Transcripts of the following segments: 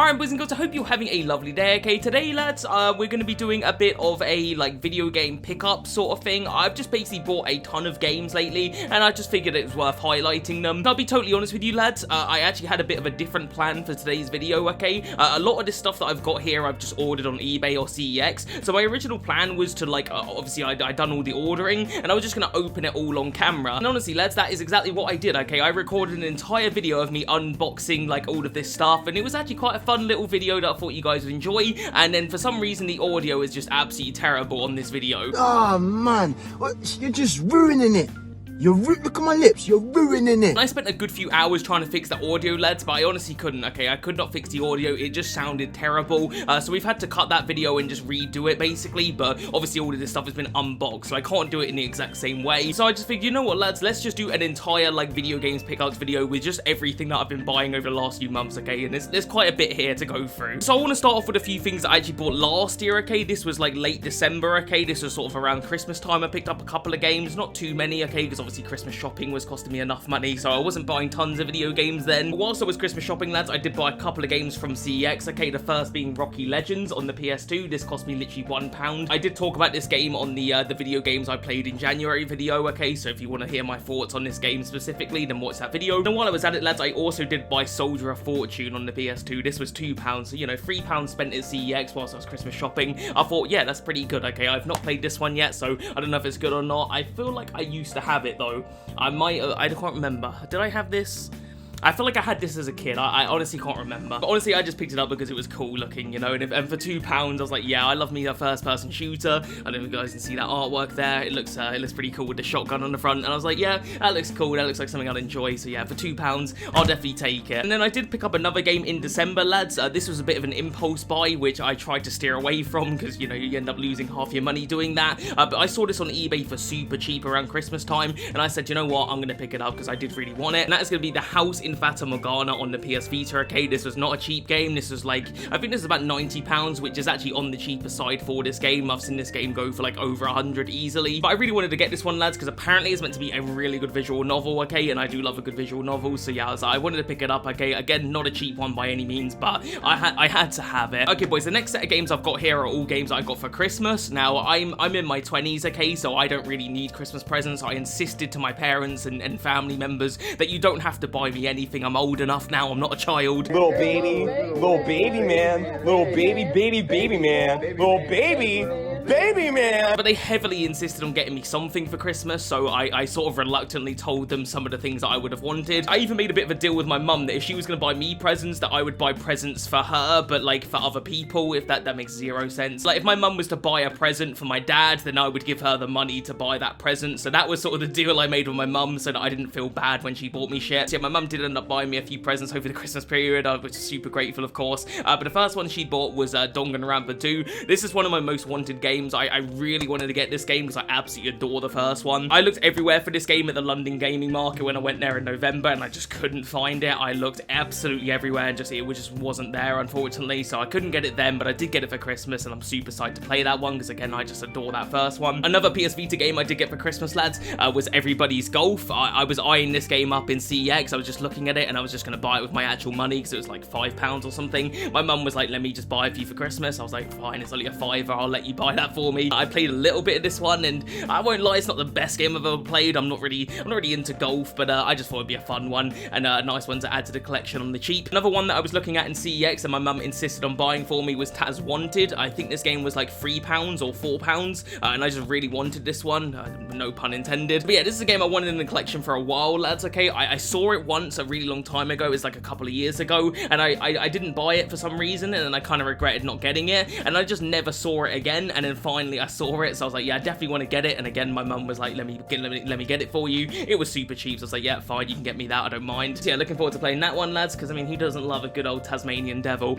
Alright, boys and girls, I hope you're having a lovely day, okay? Today, lads, we're going to be doing a bit of a, video game pickup sort of thing. I've just basically bought a ton of games lately, and I just figured it was worth highlighting them. I'll be totally honest with you, lads, I actually had a bit of a different plan for today's video, okay? A lot of this stuff that I've got here, I've just ordered on eBay or CEX. So my original plan was to, obviously, I'd done all the ordering, and I was just going to open it all on camera. And honestly, lads, that is exactly what I did, okay? I recorded an entire video of me unboxing, all of this stuff, and it was actually quite a fun little video that I thought you guys would enjoy, and then for some reason the audio is just absolutely terrible on this video. Oh man, you're just ruining it. Look at my lips, you're ruining it. I spent a good few hours trying to fix the audio, lads, but I honestly couldn't, okay? I could not fix the audio, it just sounded terrible, so we've had to cut that video and just redo it, basically, but obviously all of this stuff has been unboxed, so I can't do it in the exact same way. So I just figured, you know what, lads, let's just do an entire, video games pickups video with just everything that I've been buying over the last few months, okay? And there's quite a bit here to go through. So I want to start off with a few things that I actually bought last year, okay? This was, late December, okay? This was sort of around Christmas time. I picked up a couple of games, not too many, okay? Because obviously Christmas shopping was costing me enough money, so I wasn't buying tons of video games then. But whilst I was Christmas shopping, lads, I did buy a couple of games from CEX, okay? The first being Rocky Legends on the PS2. This cost me literally £1. I did talk about this game on the video games I played in January video, okay? So if you want to hear my thoughts on this game specifically, then watch that video. And while I was at it, lads, I also did buy Soldier of Fortune on the PS2. This was £2, so, you know, £3 spent at CEX whilst I was Christmas shopping. I thought, yeah, that's pretty good, okay? I've not played this one yet, so I don't know if it's good or not. I feel like I used to have it, though. I can't remember. Did I have this? I feel like I had this as a kid. I honestly can't remember. But honestly, I just picked it up because it was cool looking, you know, and for £2, I was like, yeah, I love me a first-person shooter. I don't know if you guys can see that artwork there. It looks pretty cool with the shotgun on the front, and I was like, yeah, that looks cool. That looks like something I'd enjoy. So yeah, for £2, I'll definitely take it. And then I did pick up another game in December, lads. This was a bit of an impulse buy, which I tried to steer away from because, you know, you end up losing half your money doing that. But I saw this on eBay for super cheap around Christmas time, and I said, you know what, I'm going to pick it up because I did really want it. And that is going to be The House in Fata Morgana on the PS Vita, okay? This was not a cheap game. This was I think this is about £90, which is actually on the cheaper side for this game. I've seen this game go for over 100 easily. But I really wanted to get this one, lads, because apparently it's meant to be a really good visual novel, okay? And I do love a good visual novel, so yeah, I wanted to pick it up, okay? Again, not a cheap one by any means, but I had to have it. Okay, boys, the next set of games I've got here are all games I got for Christmas. Now, I'm in my 20s, okay? So I don't really need Christmas presents. I insisted to my parents and family members that you don't have to buy me anything. I'm old enough now, I'm not a child. Little baby man, little baby man, little baby man. But they heavily insisted on getting me something for Christmas, so I sort of reluctantly told them some of the things that I would have wanted. I even made a bit of a deal with my mum that if she was going to buy me presents, that I would buy presents for her, but for other people, if that makes zero sense. If my mum was to buy a present for my dad, then I would give her the money to buy that present. So that was sort of the deal I made with my mum, so that I didn't feel bad when she bought me shit. So yeah, my mum did end up buying me a few presents over the Christmas period. I was super grateful, of course. But the first one she bought was Danganronpa 2. This is one of my most wanted games. I really wanted to get this game because I absolutely adore the first one. I looked everywhere for this game at the London gaming market when I went there in November, and I just couldn't find it. I looked absolutely everywhere, and it just wasn't there, unfortunately, so I couldn't get it then, but I did get it for Christmas, and I'm super psyched to play that one because, again, I just adore that first one. Another PS Vita game I did get for Christmas, lads, was Everybody's Golf. I was eyeing this game up in CEX. I was just looking at it, and I was just going to buy it with my actual money because it was £5 or something. My mum was like, let me just buy it for you for Christmas. I was like, fine, it's only a £5, I'll let you buy that for me. I played a little bit of this one, and I won't lie, it's not the best game I've ever played. I'm not really into golf, but I just thought it'd be a fun one and a nice one to add to the collection on the cheap. Another one that I was looking at in CEX and my mum insisted on buying for me was Taz Wanted. I think this game was £3 or £4, and I just really wanted this one, no pun intended. But yeah, this is a game I wanted in the collection for a while, lads, okay? I saw it once a really long time ago. It was a couple of years ago, and I didn't buy it for some reason, and then I kind of regretted not getting it, and I just never saw it again, and then finally I saw it, so I was like, yeah, I definitely want to get it. And again, my mum was like, let me get it for you. It was super cheap, so I was like, yeah, fine, you can get me that, I don't mind. So yeah, looking forward to playing that one, lads, because I mean, who doesn't love a good old Tasmanian devil?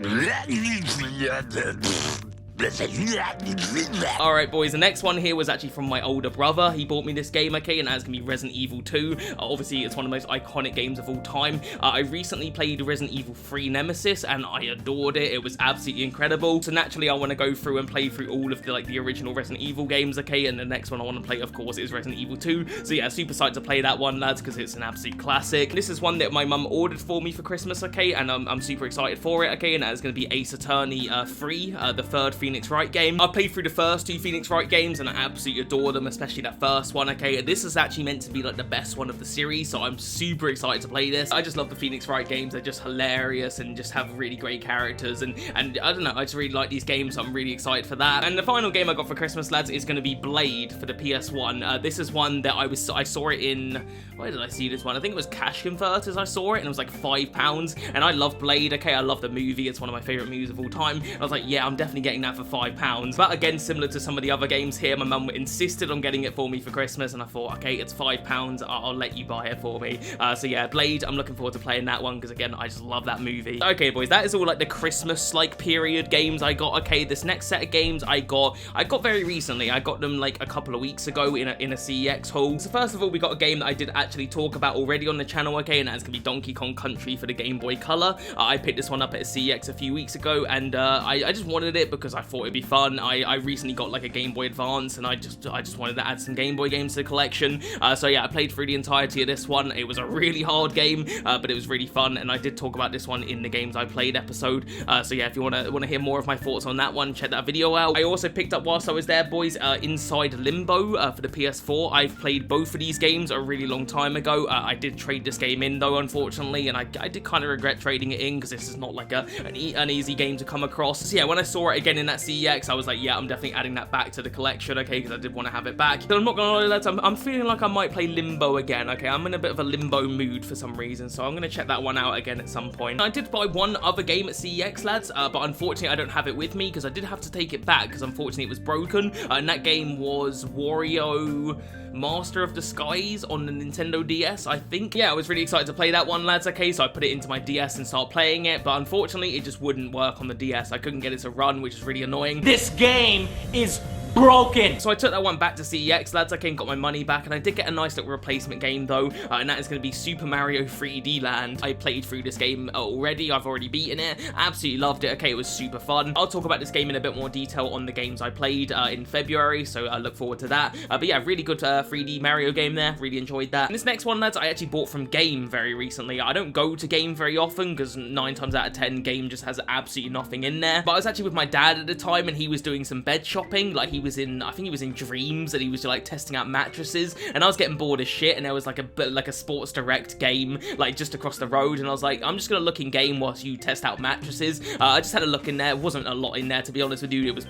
Alright boys, the next one here was actually from my older brother. He bought me this game, okay, and that's gonna be Resident Evil 2. Obviously, it's one of the most iconic games of all time. I recently played Resident Evil 3 Nemesis, and I adored it. It was absolutely incredible. So naturally, I want to go through and play through all of the original Resident Evil games, okay, and the next one I want to play, of course, is Resident Evil 2. So yeah, super psyched to play that one, lads, because it's an absolute classic. This is one that my mum ordered for me for Christmas, okay, and I'm super excited for it, okay, and that is going to be Ace Attorney 3, the third Phoenix Wright game. I played through the first two Phoenix Wright games, and I absolutely adore them, especially that first one, okay. This is actually meant to be like the best one of the series, so I'm super excited to play this. I just love the Phoenix Wright games. They're just hilarious and just have really great characters, and I don't know, I just really like these games, so I'm really excited for that. And the final game I got for Christmas, lads, is going to be Blade for the PS1. This is one that I saw it in, where did I see this one? I think it was Cash Converters. I saw it and it was like £5, and I love Blade, okay. I love the movie, it's one of my favorite movies of all time. I was like, yeah, I'm definitely getting that for £5. But again, similar to some of the other games here, my mum insisted on getting it for me for Christmas, and I thought, okay, it's £5, I'll let you buy it for me. So yeah, Blade, I'm looking forward to playing that one, because again, I just love that movie. Okay boys, that is all like the Christmas like period games I got. Okay, this next set of games I got very recently. I got them like a couple of weeks ago in a CEX haul. So first of all, we got a game that I did actually talk about already on the channel, okay, and that's gonna be Donkey Kong Country for the Game Boy Color. I picked this one up at a CEX a few weeks ago, and I just wanted it because I thought it'd be fun. I recently got like a Game Boy Advance, and I just wanted to add some Game Boy games to the collection. So yeah, I played through the entirety of this one. It was a really hard game, but it was really fun, and I did talk about this one in the Games I Played episode. So yeah, if you want to hear more of my thoughts on that one, check that video out. I also picked up, whilst I was there, boys, Inside Limbo for the PS4. I've played both of these games a really long time ago. I did trade this game in though, unfortunately, and I did kind of regret trading it in, because this is not like an easy game to come across. So yeah, when I saw it again in that CEX, I was like, yeah, I'm definitely adding that back to the collection, okay, because I did want to have it back. So I'm not gonna lie, lads, I'm feeling like I might play Limbo again, okay. I'm in a bit of a Limbo mood for some reason, so I'm gonna check that one out again at some point. I did buy one other game at CEX, lads, but unfortunately I don't have it with me, because I did have to take it back, because unfortunately it was broken, and that game was Wario Master of the Skies on the Nintendo DS, I think. Yeah, I was really excited to play that one, lads, okay, so I put it into my DS and started playing it, but unfortunately it just wouldn't work on the DS. I couldn't get it to run, which is really annoying. This game is broken. So I took that one back to CEX, lads, okay, and got my money back, and I did get a nice little replacement game though, and that is going to be Super Mario 3D Land. I played through this game already. I've already beaten it. Absolutely loved it, okay. It was super fun. I'll talk about this game in a bit more detail on the games I played in February, so I look forward to that. But yeah, really good 3D Mario game there. Really enjoyed that. And this next one, lads, I actually bought from Game very recently. I don't go to Game very often, because 9 times out of 10 Game just has absolutely nothing in there. But I was actually with my dad at the time, and he was doing some bed shopping. Like, I think he was in Dreams, and he was like testing out mattresses, and I was getting bored as shit, and there was like a Sports Direct game like just across the road, and I was like, I'm just gonna look in Game whilst you test out mattresses. I just had a look in there. It wasn't a lot in there, to be honest with you. It was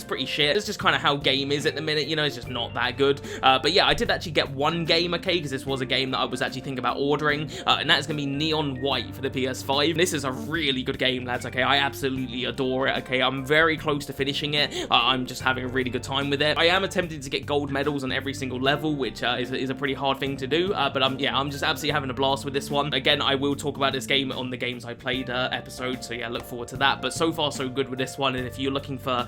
pretty shit. It's just kind of how Game is at the minute, you know. It's just not that good. But yeah, I did actually get one game, okay, because this was a game that I was actually thinking about ordering, and that is gonna be Neon White for the PS5. This is a really good game, lads, okay. I absolutely adore it, okay. I'm very close to finishing it. I'm just having a really good time with it. I am attempting to get gold medals on every single level, which is a pretty hard thing to do, but yeah, I'm just absolutely having a blast with this one. Again, I will talk about this game on the Games I Played episode, so yeah, look forward to that. But so far so good with this one, and if you're looking for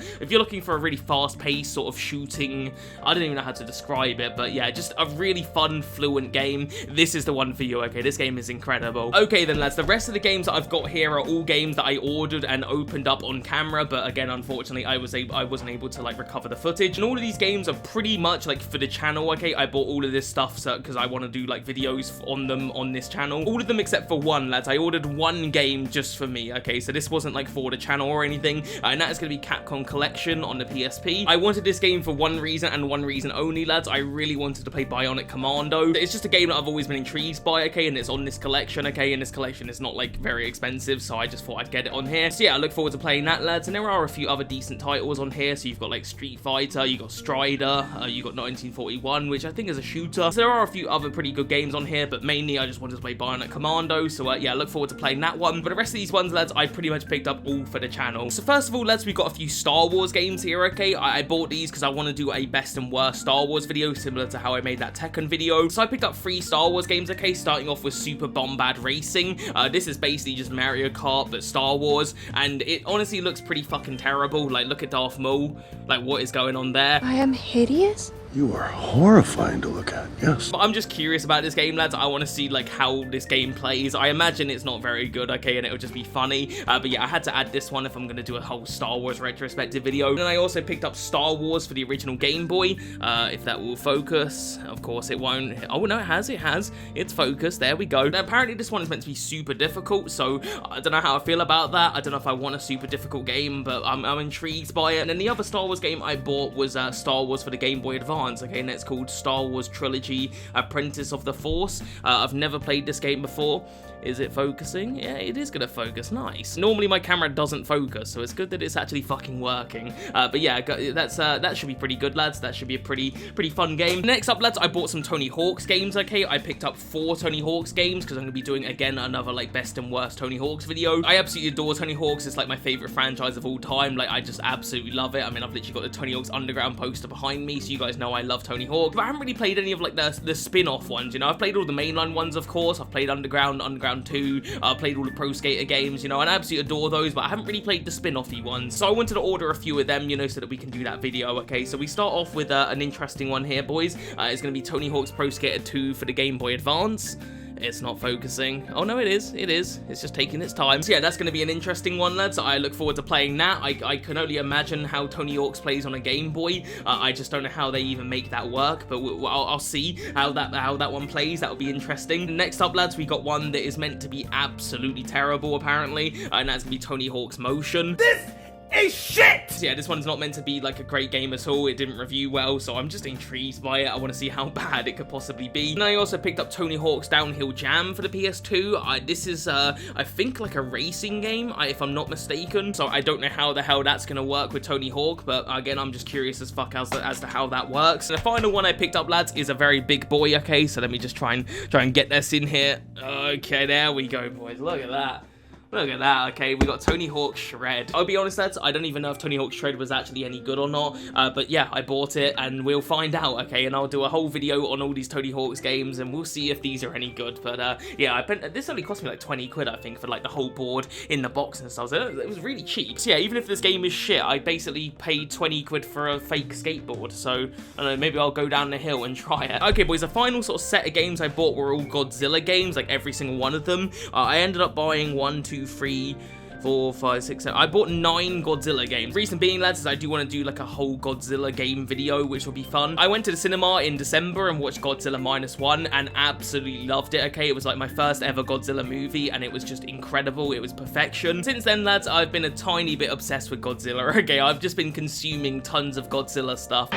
a really fast-paced sort of shooting, I don't even know how to describe it, but yeah, just a really fun, fluent game, this is the one for you, okay. This game is incredible. Okay then, lads, the rest of the games that I've got here are all games that I ordered and opened up on camera, but again, unfortunately, I wasn't able to like recover the footage, and all of these games are pretty much like for the channel, okay. I bought all of this stuff because I want to do like videos on them on this channel. All of them except for one, lads. I ordered one game just for me, okay, so this wasn't like for the channel or anything, and that is going to be Capcom Collection on the PSP. I wanted this game for one reason and one reason only, lads. I really wanted to play Bionic Commando. It's just a game that I've always been intrigued by, okay, and it's on this collection, okay, and this collection is not like very expensive, so I just thought I'd get it on here. So yeah, I look forward to playing that, lads, and there are a few other decent titles on here. So you've got like Street Street Fighter, you got Strider, you got 1941, which I think is a shooter. So there are a few other pretty good games on here, but mainly I just wanted to play Bionic Commando, so yeah, I look forward to playing that one. But the rest of these ones, lads, I pretty much picked up all for the channel. So first of all, lads, we've got a few Star Wars games here, okay? I bought these because I want to do a best and worst Star Wars video, similar to how I made that Tekken video. So I picked up 3 Star Wars games, okay? Starting off with Super Bombad Racing. This is basically just Mario Kart, but Star Wars, and it honestly looks pretty fucking terrible. Like, look at Darth Maul. Like, what is going on there? I am hideous? You are horrifying to look at, yes. But I'm just curious about this game, lads. I want to see, like, how this game plays. I imagine it's not very good, okay, and it'll just be funny. But yeah, I had to add this one if I'm going to do a whole Star Wars retrospective video. And I also picked up Star Wars for the original Game Boy, if that will focus. Of course, it won't. Oh, no, it has. It's focused. There we go. Now, apparently, this one is meant to be super difficult, so I don't know how I feel about that. I don't know if I want a super difficult game, but I'm intrigued by it. And then the other Star Wars game I bought was Star Wars for the Game Boy Advance. Okay, and it's called Star Wars Trilogy Apprentice of the Force. I've never played this game before. Is it focusing? Yeah, it is gonna focus. Nice. Normally my camera doesn't focus, so it's good that it's actually fucking working. But yeah, that should be pretty good, lads. That should be a pretty fun game. Next up, lads, I bought some Tony Hawk's games. Okay, I picked up 4 Tony Hawk's games because I'm gonna be doing again another like best and worst Tony Hawk's video. I absolutely adore Tony Hawk's. It's like my favorite franchise of all time. Like, I just absolutely love it. I mean, I've literally got the Tony Hawk's Underground poster behind me, so you guys know I love Tony Hawk. But I haven't really played any of like the spin-off ones. You know, I've played all the mainline ones, of course. I've played Underground 2. I've played all the Pro Skater games, you know, and I absolutely adore those, but I haven't really played the spin-offy ones. So I wanted to order a few of them, you know, so that we can do that video, okay? So we start off with an interesting one here, boys. It's going to be Tony Hawk's Pro Skater 2 for the Game Boy Advance. It's not focusing. Oh, no, it is. It's just taking its time. So yeah, that's going to be an interesting one, lads. I look forward to playing that. I can only imagine how Tony Hawk's plays on a Game Boy. I just don't know how they even make that work, but I'll see how that one plays. That'll be interesting. Next up, lads, we got one that is meant to be absolutely terrible, apparently, and that's going to be Tony Hawk's Motion. This is shit! So yeah, this one's not meant to be like a great game at all. It didn't review well, so I'm just intrigued by it. I want to see how bad it could possibly be. And I also picked up Tony Hawk's Downhill Jam for the PS2. This is, I think, like a racing game, if I'm not mistaken. So I don't know how the hell that's going to work with Tony Hawk, but again, I'm just curious as fuck as to how that works. And the final one I picked up, lads, is a very big boy, okay? So let me just try and get this in here. Okay, there we go, boys. Look at that. Look at that, okay, we got Tony Hawk Shred. I'll be honest, lads, I don't even know if Tony Hawk Shred was actually any good or not, but yeah, I bought it, and we'll find out, okay, and I'll do a whole video on all these Tony Hawk's games, and we'll see if these are any good, but yeah, this only cost me like 20 quid, I think, for like the whole board in the box and stuff, so it was really cheap. So yeah, even if this game is shit, I basically paid 20 quid for a fake skateboard, so, I don't know, maybe I'll go down the hill and try it. Okay, boys, the final sort of set of games I bought were all Godzilla games, like every single one of them. I ended up buying 1, 2, 3, 4, 5, 6, 7. I bought 9 Godzilla games. Reason being, lads, is I do want to do like a whole Godzilla game video, which will be fun. I went to the cinema in December and watched Godzilla -1 and absolutely loved it, okay? It was like my first ever Godzilla movie and it was just incredible. It was perfection. Since then, lads, I've been a tiny bit obsessed with Godzilla, okay? I've just been consuming tons of Godzilla stuff.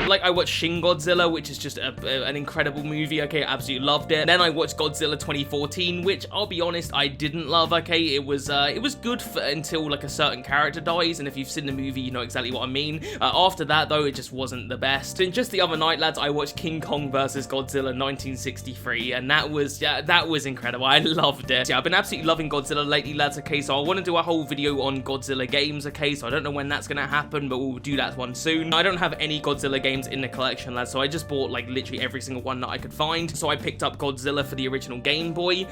Like, I watched Shin Godzilla, which is just an incredible movie, okay, I absolutely loved it. Then I watched Godzilla 2014, which, I'll be honest, I didn't love, okay, it was good until, like, a certain character dies, and if you've seen the movie, you know exactly what I mean. After that, though, it just wasn't the best. And just the other night, lads, I watched King Kong vs. Godzilla 1963, and that was incredible. I loved it. Yeah, I've been absolutely loving Godzilla lately, lads, okay, so I want to do a whole video on Godzilla games, okay, so I don't know when that's gonna happen, but we'll do that one soon. I don't have any Godzilla games in the collection, lads, so I just bought like literally every single one that I could find. So I picked up Godzilla for the original Game Boy,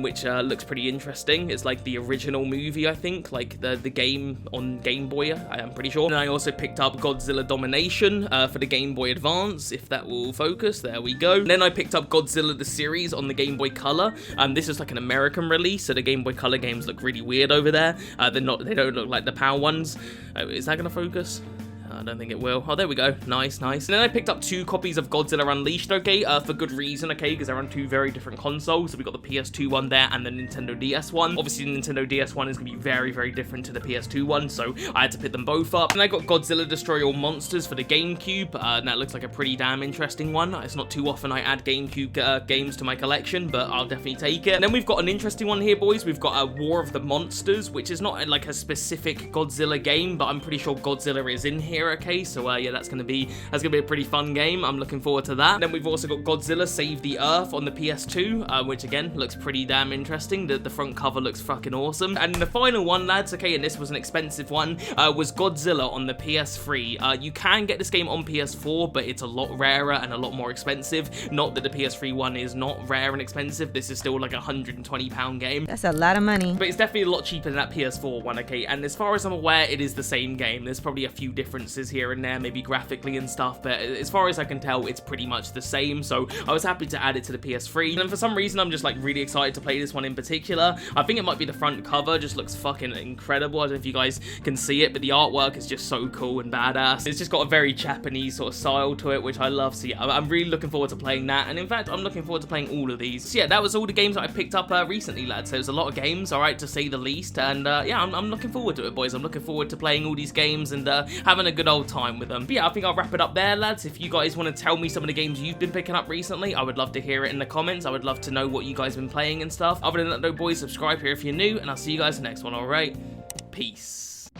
which looks pretty interesting. It's like the original movie, I think, like the game on Game Boy, I'm pretty sure. And I also picked up Godzilla Domination for the Game Boy Advance, if that will focus. There we go. And then I picked up Godzilla the series on the Game Boy Color. This is like an American release, so the Game Boy Color games look really weird over there. They don't look like the PAL ones. Is that gonna focus? I don't think it will. Oh, there we go. Nice, nice. And then I picked up 2 copies of Godzilla Unleashed, okay, for good reason, okay, because they're on 2 very different consoles. So we got the PS2 one there and the Nintendo DS one. Obviously, the Nintendo DS one is going to be very, very different to the PS2 one, so I had to pick them both up. And I got Godzilla Destroy All Monsters for the GameCube, and that looks like a pretty damn interesting one. It's not too often I add GameCube games to my collection, but I'll definitely take it. And then we've got an interesting one here, boys. We've got a War of the Monsters, which is not like a specific Godzilla game, but I'm pretty sure Godzilla is in here, okay? So yeah, that's gonna be a pretty fun game. I'm looking forward to that. And then we've also got Godzilla Save the Earth on the PS2, which again looks pretty damn interesting. The front cover looks fucking awesome. And the final one, lads, okay, and this was an expensive one, was Godzilla on the PS3. You can get this game on PS4, but it's a lot rarer and a lot more expensive. Not that the PS3 one is not rare and expensive. This is still like a £120 game. That's a lot of money. But it's definitely a lot cheaper than that PS4 one, okay? And as far as I'm aware, it is the same game. There's probably a few differences here and there, maybe graphically and stuff, but as far as I can tell, it's pretty much the same. So I was happy to add it to the PS3. And then for some reason, I'm just like really excited to play this one in particular. I think it might be the front cover, just looks fucking incredible. I don't know if you guys can see it, but the artwork is just so cool and badass. It's just got a very Japanese sort of style to it, which I love. So yeah, I'm really looking forward to playing that. And in fact, I'm looking forward to playing all of these. So yeah, that was all the games that I picked up recently, lads. So there's a lot of games, all right, to say the least. And yeah, I'm looking forward to it, boys. I'm looking forward to playing all these games and having a good old time with them. But yeah, I think I'll wrap it up there, lads. If you guys want to tell me some of the games you've been picking up recently, I would love to hear it in the comments. I would love to know what you guys have been playing and stuff. Other than that though, boys, subscribe here if you're new, and I'll see you guys in the next one, all right? Peace.